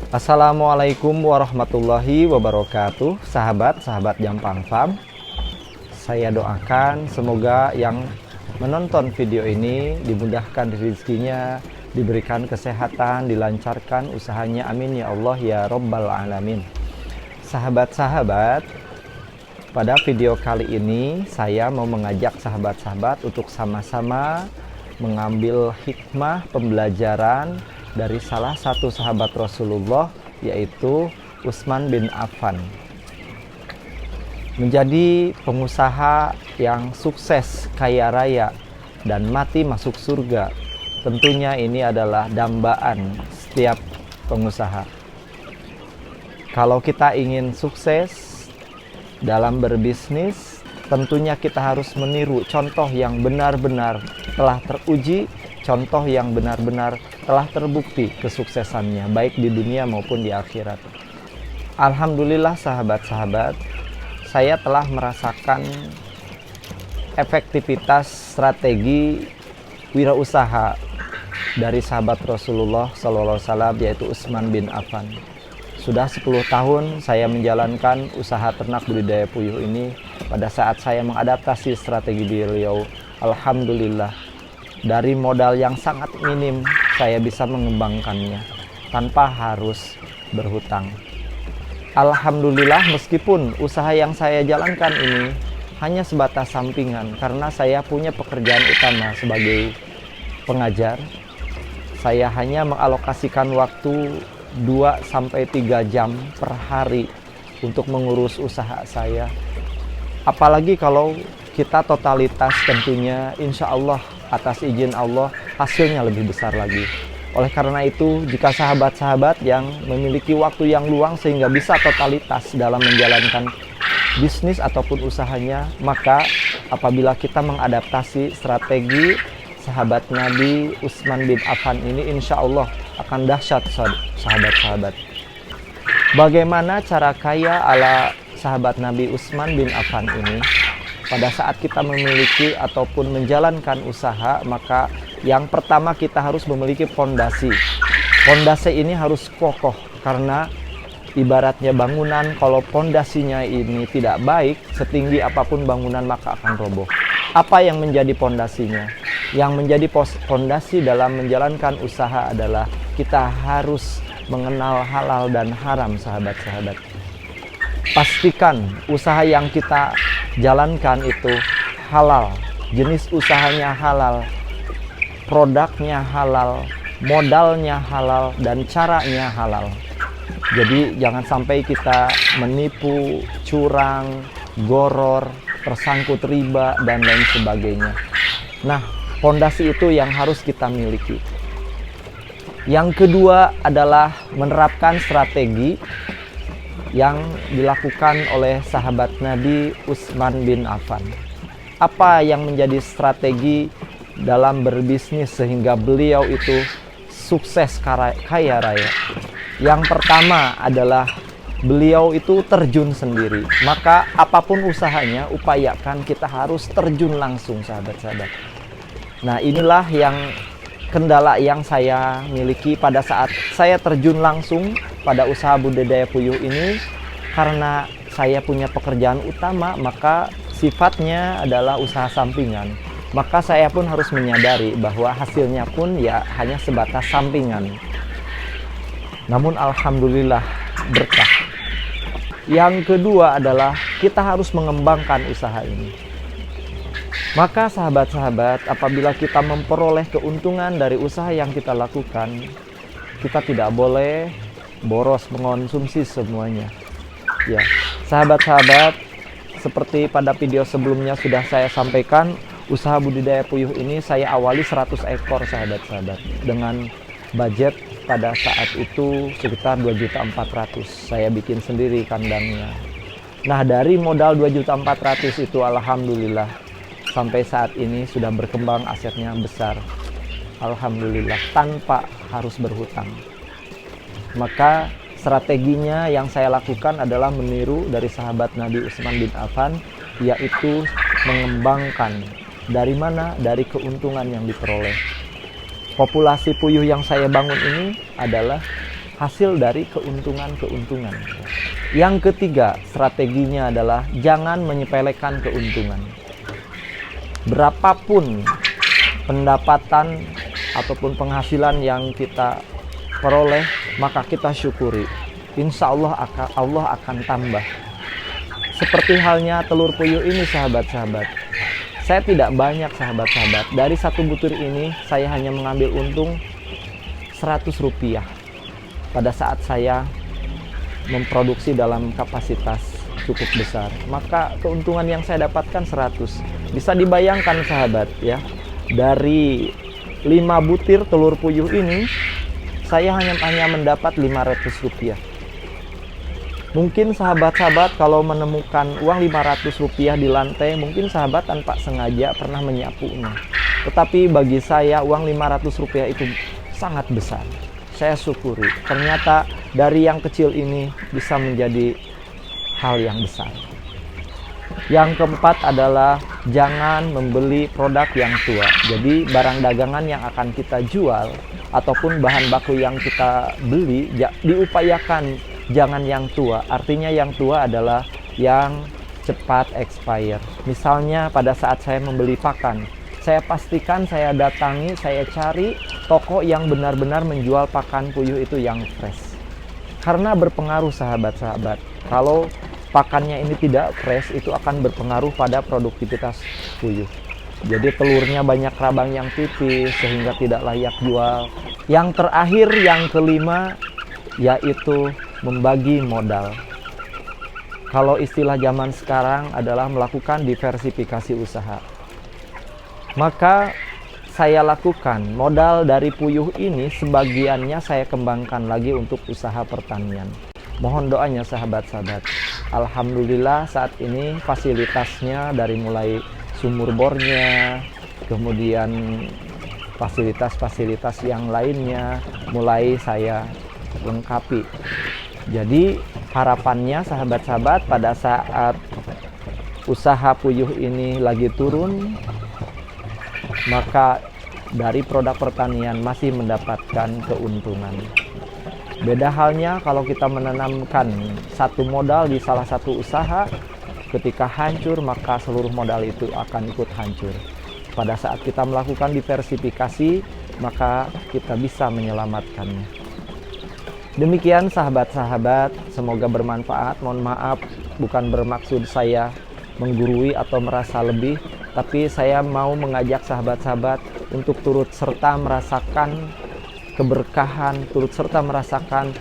Assalamualaikum warahmatullahi wabarakatuh. Sahabat-sahabat Jampang Farm, saya doakan semoga yang menonton video ini dimudahkan rezekinya, diberikan kesehatan, dilancarkan usahanya, amin ya Allah ya Rabbal Alamin. Sahabat-sahabat, pada video kali ini saya mau mengajak sahabat-sahabat untuk sama-sama mengambil hikmah pembelajaran dari salah satu sahabat Rasulullah, yaitu Utsman bin Affan. Menjadi pengusaha yang sukses, kaya raya, dan mati masuk surga, tentunya ini adalah dambaan setiap pengusaha. Kalau kita ingin sukses dalam berbisnis, tentunya kita harus meniru contoh yang benar-benar telah teruji, contoh yang benar-benar telah terbukti kesuksesannya, baik di dunia maupun di akhirat. Alhamdulillah sahabat-sahabat, saya telah merasakan efektivitas strategi wirausaha dari sahabat Rasulullah SAW, yaitu Utsman bin Affan. Sudah 10 tahun saya menjalankan usaha ternak budidaya puyuh ini. Pada saat saya mengadaptasi strategi beliau, alhamdulillah, dari modal yang sangat minim saya bisa mengembangkannya tanpa harus berhutang. Alhamdulillah, meskipun usaha yang saya jalankan ini hanya sebatas sampingan karena saya punya pekerjaan utama sebagai pengajar. Saya hanya mengalokasikan waktu 2-3 jam per hari untuk mengurus usaha saya. Apalagi kalau kita totalitas, tentunya insya Allah atas izin Allah hasilnya lebih besar lagi. Oleh karena itu, jika sahabat-sahabat yang memiliki waktu yang luang sehingga bisa totalitas dalam menjalankan bisnis ataupun usahanya, maka apabila kita mengadaptasi strategi sahabat Nabi Utsman bin Affan ini, insya Allah akan dahsyat sahabat-sahabat. Bagaimana cara kaya ala sahabat Nabi Utsman bin Affan ini? Pada saat kita memiliki ataupun menjalankan usaha, maka yang pertama kita harus memiliki fondasi. Fondasi ini harus kokoh, karena ibaratnya bangunan, kalau fondasinya ini tidak baik, setinggi apapun bangunan maka akan roboh. Apa yang menjadi fondasinya? Yang menjadi fondasi dalam menjalankan usaha adalah kita harus mengenal halal dan haram, sahabat-sahabat. Pastikan usaha yang kita jalankan itu halal, jenis usahanya halal, produknya halal, modalnya halal, dan caranya halal. Jadi jangan sampai kita menipu, curang, goror, tersangkut riba, dan lain sebagainya. Nah, fondasi itu yang harus kita miliki. Yang kedua adalah menerapkan strategi yang dilakukan oleh sahabat Nabi Utsman bin Affan. Apa yang menjadi strategi dalam berbisnis sehingga beliau itu sukses kaya raya? Yang pertama adalah beliau itu terjun sendiri. Maka apapun usahanya, upayakan kita harus terjun langsung, sahabat-sahabat. Nah, inilah yang kendala yang saya miliki pada saat saya terjun langsung pada usaha budidaya puyuh ini. Karena saya punya pekerjaan utama, maka sifatnya adalah usaha sampingan. Maka saya pun harus menyadari bahwa hasilnya pun ya hanya sebatas sampingan. Namun alhamdulillah berkah. Yang kedua adalah kita harus mengembangkan usaha ini. Maka sahabat-sahabat, apabila kita memperoleh keuntungan dari usaha yang kita lakukan, kita tidak boleh boros mengonsumsi semuanya. Ya, sahabat-sahabat, seperti pada video sebelumnya sudah saya sampaikan, usaha budidaya puyuh ini saya awali 100 ekor, sahabat-sahabat, dengan budget pada saat itu sekitar 2.400.000. Saya bikin sendiri kandangnya. Nah, dari modal 2.400.000 itu alhamdulillah sampai saat ini sudah berkembang, asetnya besar. Alhamdulillah, tanpa harus berhutang. Maka strateginya yang saya lakukan adalah meniru dari sahabat Nabi Utsman bin Affan, yaitu mengembangkan. Dari mana? Dari keuntungan yang diperoleh. Populasi puyuh yang saya bangun ini adalah hasil dari keuntungan-keuntungan. Yang ketiga, strateginya adalah jangan menyepelekan keuntungan. Berapapun pendapatan ataupun penghasilan yang kita peroleh, maka kita syukuri. Insya Allah akan tambah. Seperti halnya telur puyuh ini, sahabat-sahabat. Saya tidak banyak, sahabat-sahabat. Dari satu butir ini saya hanya mengambil untung 100 rupiah pada saat saya memproduksi dalam kapasitas cukup besar. Maka keuntungan yang saya dapatkan 100. Bisa dibayangkan, sahabat, ya. Dari 5 butir telur puyuh ini saya hanya mendapat 500 rupiah. Mungkin sahabat-sahabat kalau menemukan uang 500 rupiah di lantai, mungkin sahabat tanpa sengaja pernah menyapunya. Tetapi bagi saya uang 500 rupiah itu sangat besar. Saya syukuri. Ternyata dari yang kecil ini bisa menjadi hal yang besar. Yang keempat adalah jangan membeli produk yang tua. Jadi barang dagangan yang akan kita jual ataupun bahan baku yang kita beli diupayakan jangan yang tua. Artinya yang tua adalah yang cepat expire. Misalnya pada saat saya membeli pakan, saya pastikan saya datangi, saya cari toko yang benar-benar menjual pakan puyuh itu yang fresh. Karena berpengaruh, sahabat-sahabat. Kalau pakannya ini tidak fresh, itu akan berpengaruh pada produktivitas puyuh. Jadi telurnya banyak rabang yang tipis sehingga tidak layak jual. Yang terakhir, yang kelima, yaitu membagi modal. Kalau istilah zaman sekarang adalah melakukan diversifikasi usaha. Maka saya lakukan modal dari puyuh ini sebagiannya saya kembangkan lagi untuk usaha pertanian. Mohon doanya, sahabat-sahabat. Alhamdulillah saat ini fasilitasnya dari mulai sumur bornya, kemudian fasilitas-fasilitas yang lainnya mulai saya lengkapi. Jadi harapannya, sahabat-sahabat, pada saat usaha puyuh ini lagi turun, maka dari produk pertanian masih mendapatkan keuntungan. Beda halnya kalau kita menanamkan satu modal di salah satu usaha, ketika hancur maka seluruh modal itu akan ikut hancur. Pada saat kita melakukan diversifikasi, maka kita bisa menyelamatkannya. Demikian, sahabat-sahabat, semoga bermanfaat. Mohon maaf, bukan bermaksud saya menggurui atau merasa lebih, tapi saya mau mengajak sahabat-sahabat untuk turut serta merasakan keberkahan, turut serta merasakan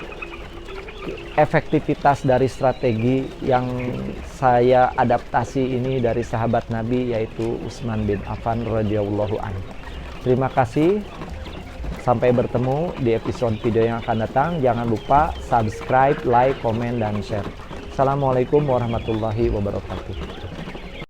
efektivitas dari strategi yang saya adaptasi ini dari sahabat Nabi, yaitu Utsman bin Affan radhiyallahu anhu. Terima kasih. Sampai bertemu di episode video yang akan datang. Jangan lupa subscribe, like, komen, dan share. Assalamualaikum warahmatullahi wabarakatuh.